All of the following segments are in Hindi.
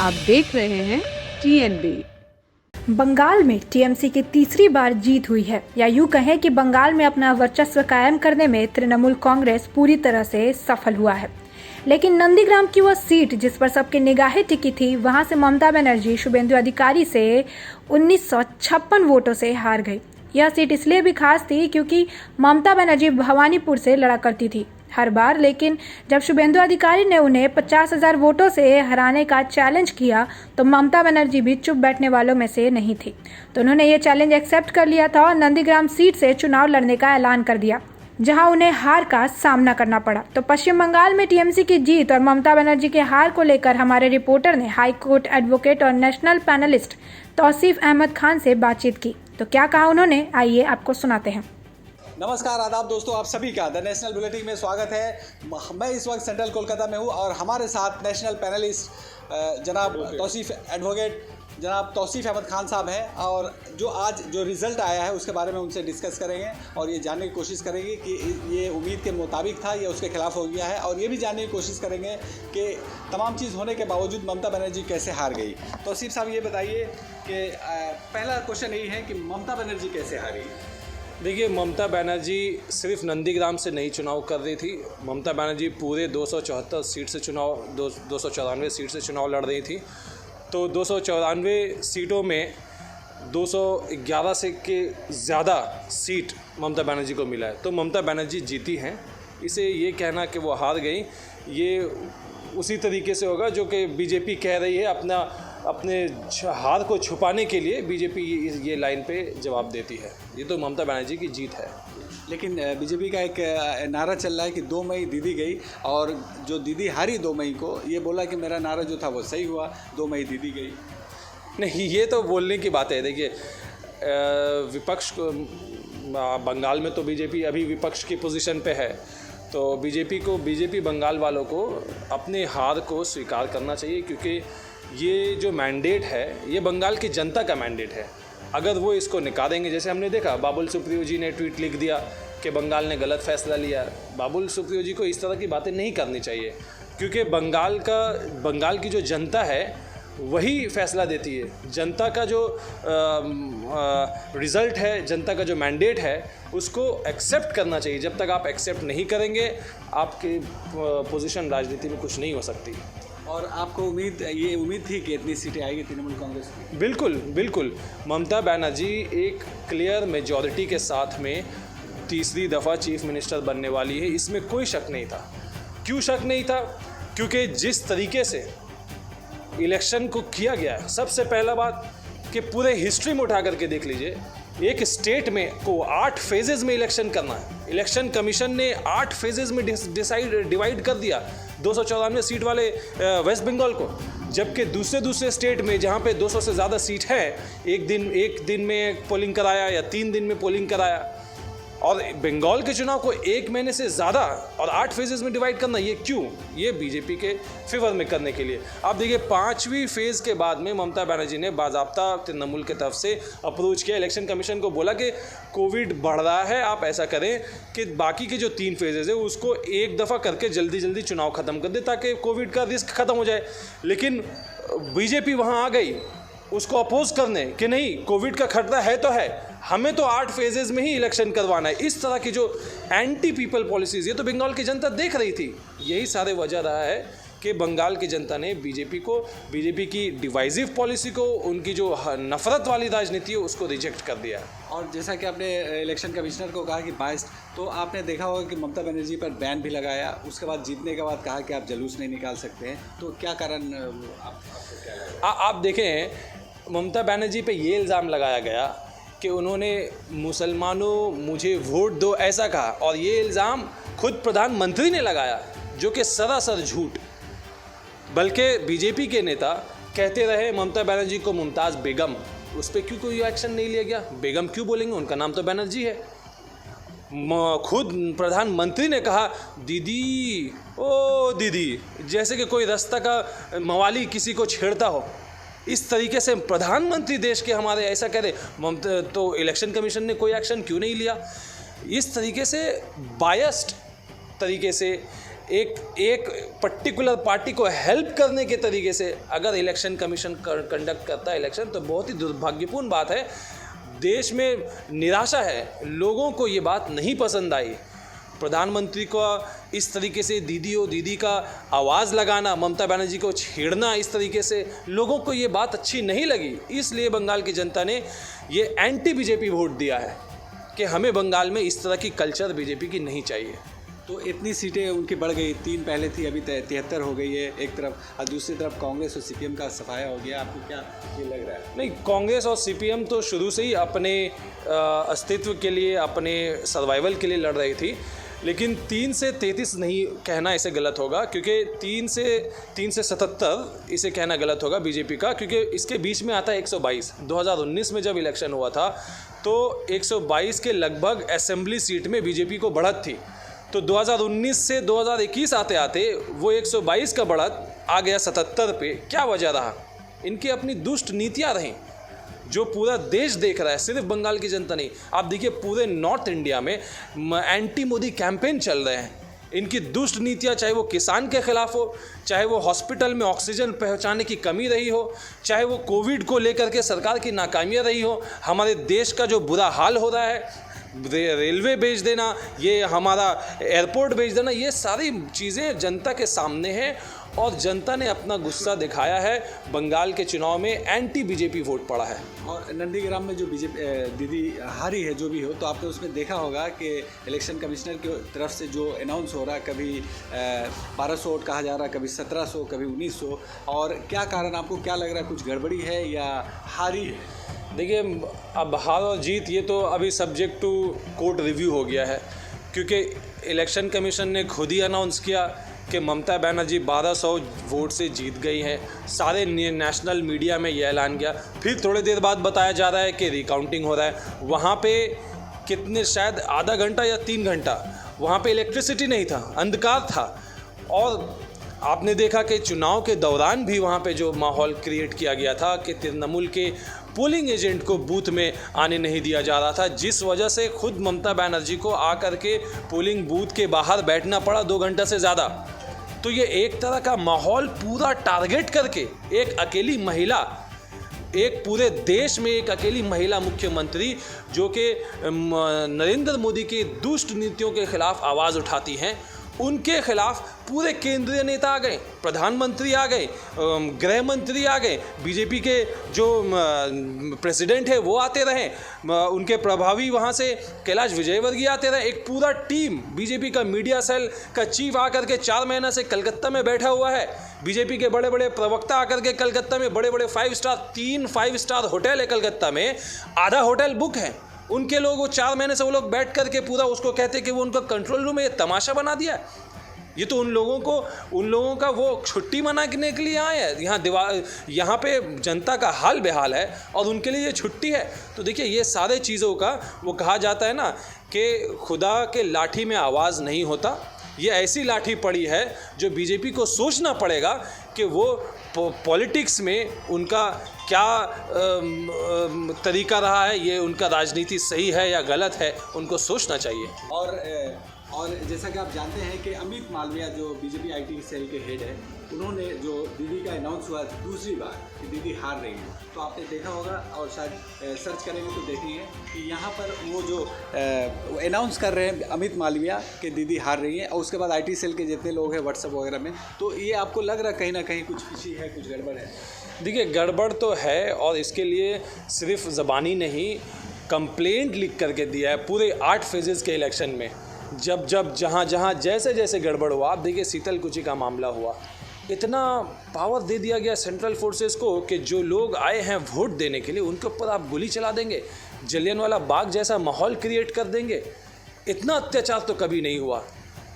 आप देख रहे हैं TNB। बंगाल में टीएमसी की तीसरी बार जीत हुई है, या यूं कहें कि बंगाल में अपना वर्चस्व कायम करने में तृणमूल कांग्रेस पूरी तरह से सफल हुआ है। लेकिन नंदीग्राम की वह सीट जिस पर सबकी निगाहें टिकी थी, वहां से ममता बनर्जी शुभेंदु अधिकारी से 1956 वोटों से हार गई। यह सीट इसलिए भी खास थी क्योंकि ममता बनर्जी भवानीपुर से लड़ा करती थी हर बार, लेकिन जब शुभेंदु अधिकारी ने उन्हें 50,000 वोटों से हराने का चैलेंज किया तो ममता बनर्जी भी चुप बैठने वालों में से नहीं थी। तो उन्होंने ये चैलेंज एक्सेप्ट कर लिया था और नंदीग्राम सीट से चुनाव लड़ने का ऐलान कर दिया, जहां उन्हें हार का सामना करना पड़ा। तो पश्चिम बंगाल में टीएमसी की जीत और ममता बनर्जी के हार को लेकर हमारे रिपोर्टर ने हाई कोर्ट एडवोकेट और नेशनल पैनलिस्ट तौसीफ अहमद खान से बातचीत की। तो क्या कहा उन्होंने, आइए आपको सुनाते हैं। नमस्कार, आदाब दोस्तों, आप सभी का द नेशनल बुलेटिन में स्वागत है। मैं इस वक्त सेंट्रल कोलकाता में हूँ और हमारे साथ नेशनल पैनलिस्ट जनाब तौसीफ एडवोकेट जनाब तौसीफ अहमद खान साहब हैं और जो रिज़ल्ट आया है उसके बारे में उनसे डिस्कस करेंगे और ये जानने की कोशिश करेंगे कि ये उम्मीद के मुताबिक था या उसके खिलाफ हो गया है, और ये भी जानने की कोशिश करेंगे कि तमाम चीज़ होने के बावजूद ममता बनर्जी कैसे हार गई। तौसीफ साहब, ये बताइए कि पहला क्वेश्चन यही है कि ममता बनर्जी कैसे हारी। देखिए, ममता बनर्जी सिर्फ नंदीग्राम से नहीं चुनाव कर रही थी। ममता बनर्जी पूरे 274 सीट से चुनाव 294 सीट से चुनाव लड़ रही थी। तो 294 सीटों में 211 से के ज़्यादा सीट ममता बनर्जी को मिला है। तो ममता बनर्जी जीती हैं। इसे ये कहना कि वो हार गई, ये उसी तरीके से होगा जो कि बीजेपी कह रही है। अपने हार को छुपाने के लिए बीजेपी ये लाइन पे जवाब देती है। ये तो ममता बनर्जी की जीत है। लेकिन बीजेपी का एक नारा चल रहा है कि 2 मई दीदी गई, और जो दीदी हारी 2 मई को, ये बोला कि मेरा नारा जो था वो सही हुआ, 2 मई दीदी गई। नहीं, ये तो बोलने की बात है। देखिए, विपक्ष को बंगाल में तो बीजेपी अभी विपक्ष की पोजीशन पे है, तो बीजेपी बंगाल वालों को अपने हार को स्वीकार करना चाहिए, क्योंकि ये जो मैंडेट है ये बंगाल की जनता का मैंडेट है। अगर वो इसको निकालेंगे, जैसे हमने देखा बाबुल सुप्रियो जी ने ट्वीट लिख दिया कि बंगाल ने गलत फैसला लिया। बाबुल सुप्रियो जी को इस तरह की बातें नहीं करनी चाहिए, क्योंकि बंगाल की जो जनता है वही फैसला देती है। जनता का जो रिज़ल्ट है, जनता का जो मैंडेट है, उसको एक्सेप्ट करना चाहिए। जब तक आप एक्सेप्ट नहीं करेंगे, आपकी पोजीशन राजनीति में कुछ नहीं हो सकती। और आपको उम्मीद थी कि इतनी सीटें आएगी तृणमूल कांग्रेस की? बिल्कुल। ममता बनर्जी एक क्लियर मेजॉरिटी के साथ में तीसरी दफ़ा चीफ मिनिस्टर बनने वाली है, इसमें कोई शक नहीं था। क्यों शक नहीं था? क्योंकि जिस तरीके से इलेक्शन को किया गया है, सबसे पहला बात कि पूरे हिस्ट्री में उठा करके देख लीजिए, एक स्टेट में को 8 फेजेस में इलेक्शन करना है। इलेक्शन कमीशन ने 8 फेजेस में डिवाइड कर दिया 294 सीट वाले वेस्ट बंगाल को, जबकि दूसरे स्टेट में जहाँ पे 200 से ज़्यादा सीट है, एक दिन में पोलिंग कराया या 3 दिन में पोलिंग कराया। और बंगाल के चुनाव को 1 महीने से ज़्यादा और 8 फेजेस में डिवाइड करना, ये क्यों? ये बीजेपी के फेवर में करने के लिए। आप देखिए, 5वीं फेज़ के बाद में ममता बनर्जी ने बाज़ाब्ता तृणमूल की तरफ से अप्रोच किया, इलेक्शन कमीशन को बोला कि कोविड बढ़ रहा है, आप ऐसा करें कि बाकी के जो 3 फेजेज़ है उसको एक दफ़ा करके जल्दी चुनाव ख़त्म कर दे, ताकि कोविड का रिस्क ख़त्म हो जाए। लेकिन बीजेपी वहाँ आ गई उसको अपोज करने कि नहीं, कोविड का खतरा है तो है, हमें तो 8 फेजेस में ही इलेक्शन करवाना है। इस तरह की जो एंटी पीपल पॉलिसीज़, ये तो बंगाल की जनता देख रही थी। यही सारे वजह रहा है कि बंगाल की जनता ने बीजेपी की डिवाइसिव पॉलिसी को, उनकी जो नफरत वाली राजनीति है, उसको रिजेक्ट कर दिया। और जैसा कि आपने इलेक्शन कमिश्नर को कहा कि बाइस्ड, तो आपने देखा होगा कि ममता बनर्जी पर बैन भी लगाया, उसके बाद जीतने के बाद कहा कि आप जुलूस नहीं निकाल सकते हैं। तो क्या कारण आपको क्या लगा? आप देखें, ममता बनर्जी पे ये इल्ज़ाम लगाया गया कि उन्होंने मुसलमानों मुझे वोट दो ऐसा कहा, और ये इल्ज़ाम खुद प्रधानमंत्री ने लगाया, जो कि सरासर झूठ। बल्कि बीजेपी के नेता कहते रहे ममता बनर्जी को मुमताज़ बेगम, उस पर क्यों कोई एक्शन नहीं लिया गया? बेगम क्यों बोलेंगे, उनका नाम तो बनर्जी है। खुद प्रधानमंत्री ने कहा दीदी, ओ दीदी, जैसे कि कोई रास्ता का मवाली किसी को छेड़ता हो। इस तरीके से प्रधानमंत्री देश के हमारे ऐसा कह रहे, तो इलेक्शन कमीशन ने कोई एक्शन क्यों नहीं लिया? इस तरीके से बायस्ड तरीके से एक पर्टिकुलर पार्टी को हेल्प करने के तरीके से अगर इलेक्शन कमीशन कंडक्ट करता है इलेक्शन, तो बहुत ही दुर्भाग्यपूर्ण बात है। देश में निराशा है, लोगों को ये बात नहीं पसंद आई। प्रधानमंत्री को इस तरीके से दीदी का आवाज़ लगाना, ममता बनर्जी को छेड़ना, इस तरीके से लोगों को ये बात अच्छी नहीं लगी। इसलिए बंगाल की जनता ने ये एंटी बीजेपी वोट दिया है कि हमें बंगाल में इस तरह की कल्चर बीजेपी की नहीं चाहिए। तो इतनी सीटें उनकी बढ़ गई, 3 पहले थी, अभी 73 हो गई है एक तरफ, और दूसरी तरफ कांग्रेस और सीपीएम का सफाया हो गया। आपको क्या ये लग रहा है? नहीं, कांग्रेस और सीपीएम तो शुरू से ही अपने अस्तित्व के लिए, अपने सर्वाइवल के लिए लड़ रही थी, लेकिन 3 से 33 नहीं कहना इसे गलत होगा, क्योंकि 3 से 77 इसे कहना गलत होगा बीजेपी का, क्योंकि इसके बीच में आता है 122। 2019 में जब इलेक्शन हुआ था तो 122 के लगभग असेंबली सीट में बीजेपी को बढ़त थी। तो 2019 से 2021 आते आते वो 122 का बढ़त आ गया 77 पे। क्या वजह रहा? इनकी अपनी दुष्ट नीतियाँ रहीं जो पूरा देश देख रहा है, सिर्फ बंगाल की जनता नहीं। आप देखिए पूरे नॉर्थ इंडिया में एंटी मोदी कैंपेन चल रहे हैं। इनकी दुष्ट नीतियाँ, चाहे वो किसान के खिलाफ हो, चाहे वो हॉस्पिटल में ऑक्सीजन पहुंचाने की कमी रही हो, चाहे वो कोविड को लेकर के सरकार की नाकामियाँ रही हो, हमारे देश का जो बुरा हाल हो रहा है, रेलवे बेच देना, ये हमारा एयरपोर्ट बेच देना, ये सारी चीज़ें जनता के सामने हैं और जनता ने अपना गुस्सा दिखाया है। बंगाल के चुनाव में एंटी बीजेपी वोट पड़ा है। और नंदीग्राम में जो बीजेपी दीदी हारी है, जो भी हो, तो आपने उसमें देखा होगा कि इलेक्शन कमिश्नर की तरफ से जो अनाउंस हो रहा है, कभी 1200 वोट कहा जा रहा है, कभी 1700, कभी 1900, और क्या कारण, आपको क्या लग रहा है, कुछ गड़बड़ी है या हारी है? देखिए, अब हार और जीत ये तो अभी सब्जेक्ट टू कोर्ट रिव्यू हो गया है, क्योंकि इलेक्शन कमीशन ने खुद ही अनाउंस किया कि ममता बनर्जी 1200 वोट से जीत गई हैं। सारे नेशनल मीडिया में यह ऐलान किया। फिर थोड़ी देर बाद बताया जा रहा है कि रिकाउंटिंग हो रहा है। वहाँ पे कितने, शायद आधा घंटा या 3 घंटा वहाँ पे इलेक्ट्रिसिटी नहीं था, अंधकार था। और आपने देखा कि चुनाव के दौरान भी वहाँ पे जो माहौल क्रिएट किया गया था कि तृणमूल के पोलिंग एजेंट को बूथ में आने नहीं दिया जा रहा था, जिस वजह से खुद ममता बनर्जी को आकर के पोलिंग बूथ के बाहर बैठना पड़ा 2 घंटा से ज़्यादा। तो ये एक तरह का माहौल पूरा टारगेट करके एक अकेली महिला, एक पूरे देश में एक अकेली महिला मुख्यमंत्री जो कि नरेंद्र मोदी की दुष्ट नीतियों के खिलाफ आवाज़ उठाती हैं, उनके खिलाफ पूरे केंद्रीय नेता आ गए, प्रधानमंत्री आ गए, गृह मंत्री आ गए, बीजेपी के जो प्रेसिडेंट है वो आते रहे, उनके प्रभावी वहाँ से कैलाश विजयवर्गीय आते रहे। एक पूरा टीम बीजेपी का मीडिया सेल का चीफ आकर के 4 महीना से कलकत्ता में बैठा हुआ है। बीजेपी के बड़े बड़े प्रवक्ता आकर के कलकत्ता में, बड़े बड़े 3 5 स्टार होटल है कलकत्ता में, आधा होटल बुक है। उनके लोग वो 4 महीने से वो लोग बैठ करके पूरा उसको कहते कि वो उनका कंट्रोल रूम है, ये तमाशा बना दिया। ये तो उन लोगों का वो छुट्टी मनाने के लिए आए हैं। यहाँ पे जनता का हाल बेहाल है और उनके लिए ये छुट्टी है। तो देखिए, ये सारे चीज़ों का वो कहा जाता है ना कि खुदा के लाठी में आवाज़ नहीं होता। ये ऐसी लाठी पड़ी है जो बीजेपी को सोचना पड़ेगा कि वो पॉलिटिक्स में उनका क्या तरीका रहा है, ये उनका राजनीति सही है या गलत है, उनको सोचना चाहिए। और जैसा कि आप जानते हैं कि अमित मालविया जो बीजेपी आईटी सेल के हेड है, उन्होंने जो दीदी का अनाउंस हुआ दूसरी बार कि दीदी हार रही है, तो आपने देखा होगा और शायद सर्च करेंगे तो देखेंगे कि यहाँ पर वो जो अनाउंस कर रहे हैं अमित मालविया कि दीदी हार रही है, और उसके बाद आईटी सेल के जितने लोग हैं व्हाट्सएप वगैरह में, तो ये आपको लग रहा है कहीं ना कहीं कुछ फिशी है, कुछ गड़बड़ है? देखिए, गड़बड़ तो है, और इसके लिए सिर्फ ज़बानी नहीं, कंप्लेंट लिख करके दिया है पूरे 8 फेजेस के इलेक्शन में। जब जहाँ जैसे गड़बड़ हुआ, आप देखिए शीतलकुची का मामला हुआ, इतना पावर दे दिया गया सेंट्रल फोर्सेस को कि जो लोग आए हैं वोट देने के लिए उनके ऊपर आप गोली चला देंगे, जलियांवाला बाग जैसा माहौल क्रिएट कर देंगे। इतना अत्याचार तो कभी नहीं हुआ।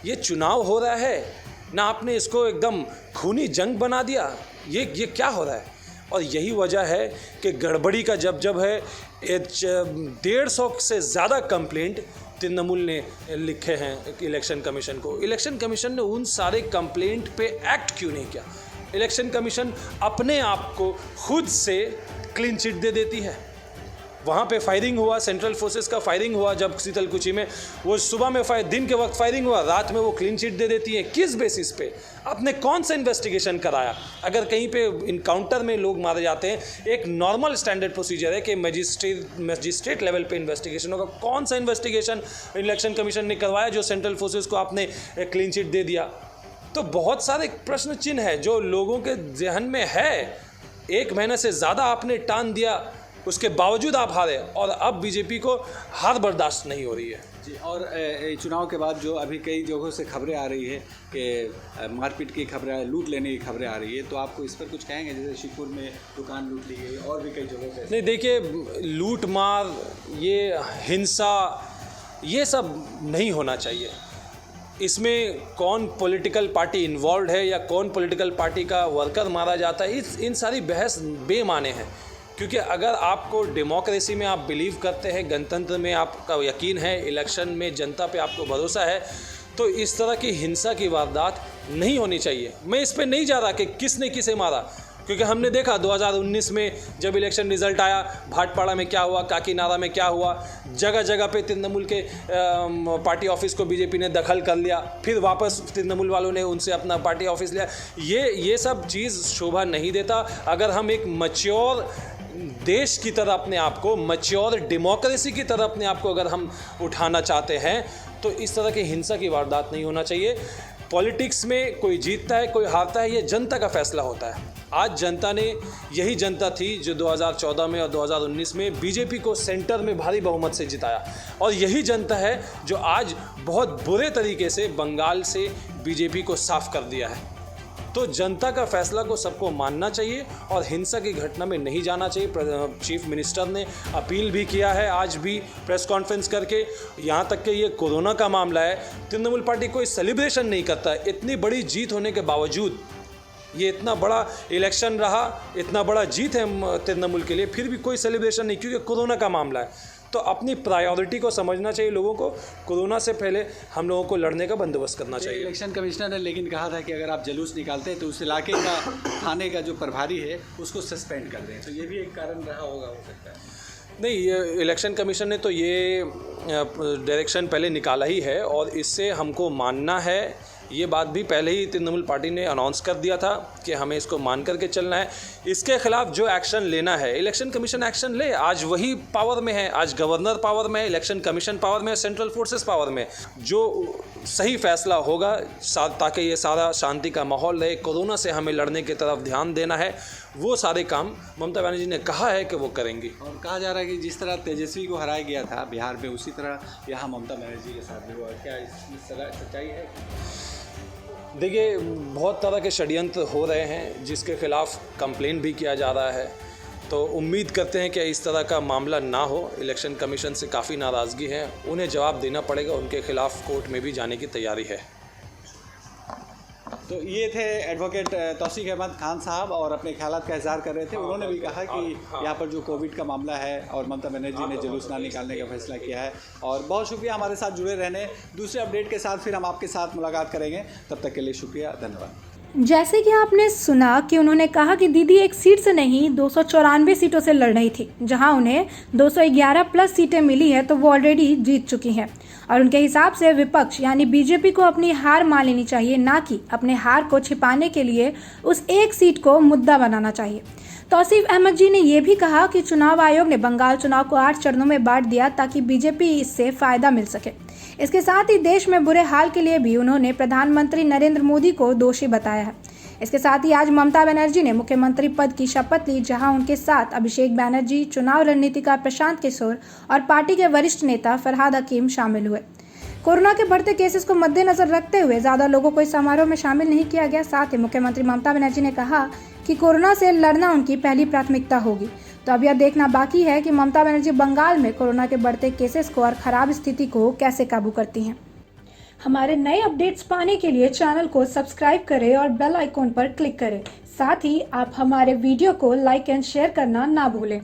ये चुनाव हो रहा है ना, आपने इसको एकदम खूनी जंग बना दिया। ये क्या हो रहा है? और यही वजह है कि गड़बड़ी का जब है 150 से ज़्यादा कंप्लेंट तृणमूल ने लिखे हैं इलेक्शन कमीशन को। इलेक्शन कमीशन ने उन सारे कंप्लेंट पे एक्ट क्यों नहीं किया? इलेक्शन कमीशन अपने आप को खुद से क्लीन चिट दे देती है। वहाँ पे फायरिंग हुआ, सेंट्रल फोर्सेस का फायरिंग हुआ जब शीतलकुची में, वो सुबह में दिन के वक्त फायरिंग हुआ, रात में वो क्लीन चिट दे देती है। किस बेसिस पे? आपने कौन सा इन्वेस्टिगेशन कराया? अगर कहीं पे इनकाउंटर में लोग मारे जाते हैं, एक नॉर्मल स्टैंडर्ड प्रोसीजर है कि मजिस्ट्रेट लेवल पे इन्वेस्टिगेशन होगा। कौन सा इन्वेस्टिगेशन इलेक्शन कमीशन ने करवाया जो सेंट्रल फोर्सेस को आपने क्लीन चिट दे दिया? तो बहुत सारे प्रश्न चिन्ह है जो लोगों के जहन में है। 1 महीने से ज़्यादा आपने टान दिया, उसके बावजूद आप हारे, और अब बीजेपी को हार बर्दाश्त नहीं हो रही है। जी, और चुनाव के बाद जो अभी कई जगहों से खबरें आ रही है कि मारपीट की खबरें, लूट लेने की खबरें आ रही है, तो आप इस पर कुछ कहेंगे? जैसे शिवपुर में दुकान लूट ली गई और भी कई जगहों पे। नहीं, देखिए, लूट मार, ये हिंसा, ये सब नहीं होना चाहिए। इसमें कौन पॉलिटिकल पार्टी इन्वॉल्व है या कौन पॉलिटिकल पार्टी का वर्कर मारा जाता है, इन सारी बहस बेमाने हैं। क्योंकि अगर आपको डेमोक्रेसी में आप बिलीव करते हैं, गणतंत्र में आपका यकीन है, इलेक्शन में जनता पे आपको भरोसा है, तो इस तरह की हिंसा की वारदात नहीं होनी चाहिए। मैं इस पे नहीं जा रहा कि किसने किसे मारा, क्योंकि हमने देखा 2019 में जब इलेक्शन रिजल्ट आया, भाटपाड़ा में क्या हुआ, काकीनाडा में क्या हुआ, जगह जगह पे तृणमूल के पार्टी ऑफिस को बीजेपी ने दखल कर लिया, फिर वापस तृणमूल वालों ने उनसे अपना पार्टी ऑफिस लिया। ये सब चीज़ शोभा नहीं देता। अगर हम एक मैच्योर देश की तरह अपने आप को, मैच्योर डेमोक्रेसी की तरह अपने आप को अगर हम उठाना चाहते हैं, तो इस तरह की हिंसा की वारदात नहीं होना चाहिए। पॉलिटिक्स में कोई जीतता है, कोई हारता है, ये जनता का फैसला होता है। आज जनता ने, यही जनता थी जो 2014 में और 2019 में बीजेपी को सेंटर में भारी बहुमत से जिताया, और यही जनता है जो आज बहुत बुरे तरीके से बंगाल से बीजेपी को साफ कर दिया है। तो जनता का फैसला को सबको मानना चाहिए और हिंसा की घटना में नहीं जाना चाहिए। चीफ मिनिस्टर ने अपील भी किया है आज भी प्रेस कॉन्फ्रेंस करके। यहाँ तक कि ये कोरोना का मामला है, तृणमूल पार्टी कोई सेलिब्रेशन नहीं करता है। इतनी बड़ी जीत होने के बावजूद, ये इतना बड़ा इलेक्शन रहा, इतना बड़ा जीत है तृणमूल के लिए, फिर भी कोई सेलिब्रेशन नहीं, क्योंकि कोरोना का मामला है। तो अपनी प्रायोरिटी को समझना चाहिए लोगों को। कोरोना से पहले हम लोगों को लड़ने का बंदोबस्त करना चाहिए। इलेक्शन कमिश्नर ने लेकिन कहा था कि अगर आप जुलूस निकालते हैं तो उस इलाके का थाने का जो प्रभारी है उसको सस्पेंड कर दें, तो ये भी एक कारण रहा होगा, हो सकता है। नहीं, ये इलेक्शन कमीशन ने तो ये डायरेक्शन पहले निकाला ही है, और इससे हमको मानना है। ये बात भी पहले ही तृणमूल पार्टी ने अनाउंस कर दिया था कि हमें इसको मान करके चलना है। इसके खिलाफ जो एक्शन लेना है, इलेक्शन कमीशन एक्शन ले। आज वही पावर में है, आज गवर्नर पावर में है, इलेक्शन कमीशन पावर में है, सेंट्रल फोर्सेस पावर में। जो सही फैसला होगा ताकि ये सारा शांति का माहौल रहे, कोरोना से हमें लड़ने की तरफ ध्यान देना है, वो सारे काम ममता बनर्जी ने कहा है कि वो करेंगी। और कहा जा रहा है कि जिस तरह तेजस्वी को हराया गया था बिहार में, उसी तरह यहाँ ममता बनर्जी के साथ भी हुआ। क्या इस सच्चाई है? देखिए, बहुत तरह के षड्यंत्र हो रहे हैं जिसके खिलाफ कंप्लेंट भी किया जा रहा है। तो उम्मीद करते हैं कि इस तरह का मामला ना हो। इलेक्शन कमीशन से काफ़ी नाराज़गी है, उन्हें जवाब देना पड़ेगा, उनके खिलाफ कोर्ट में भी जाने की तैयारी है। तो ये थे एडवोकेट तौसीफ अहमद खान साहब, और अपने ख्यालात का इजहार कर रहे थे। उन्होंने भी कहा कि यहाँ पर जो कोविड का मामला है और ममता बनर्जी ने जुलूस ना निकालने का फैसला किया है। और बहुत शुक्रिया हमारे साथ जुड़े रहने। दूसरे अपडेट के साथ फिर हम आपके साथ मुलाकात करेंगे, तब तक के लिए शुक्रिया, धन्यवाद। जैसे कि आपने सुना कि उन्होंने कहा कि दीदी एक सीट से नहीं 294 सीटों से लड़ रही थी, जहां उन्हें 211 प्लस सीटें मिली है, तो वो ऑलरेडी जीत चुकी हैं। और उनके हिसाब से विपक्ष यानी बीजेपी को अपनी हार मान लेनी चाहिए, ना कि अपने हार को छिपाने के लिए उस एक सीट को मुद्दा बनाना चाहिए। तौसीफ अहमद जी ने यह भी कहा कि चुनाव आयोग ने बंगाल चुनाव को 8 चरणों में बांट दिया ताकि बीजेपी इससे फायदा मिल सके। इसके साथ ही देश में बुरे हाल के लिए भी उन्होंने प्रधानमंत्री नरेंद्र मोदी को दोषी बताया है। इसके साथ ही आज ममता बनर्जी ने मुख्यमंत्री पद की शपथ ली, जहां उनके साथ अभिषेक बैनर्जी, चुनाव रणनीतिकार प्रशांत किशोर और पार्टी के वरिष्ठ नेता फरहाद हकीम शामिल हुए। कोरोना के बढ़ते केसेस को मद्देनजर रखते हुए ज्यादा लोगों को इस समारोह में शामिल नहीं किया गया। साथ ही मुख्यमंत्री ममता बनर्जी ने कहा कि कोरोना से लड़ना उनकी पहली प्राथमिकता होगी। तो अब यह देखना बाकी है कि ममता बनर्जी बंगाल में कोरोना के बढ़ते केसेस को और खराब स्थिति को कैसे काबू करती हैं। हमारे नए अपडेट्स पाने के लिए चैनल को सब्सक्राइब करें और बेल आइकॉन पर क्लिक करें। साथ ही आप हमारे वीडियो को लाइक एंड शेयर करना ना भूलें।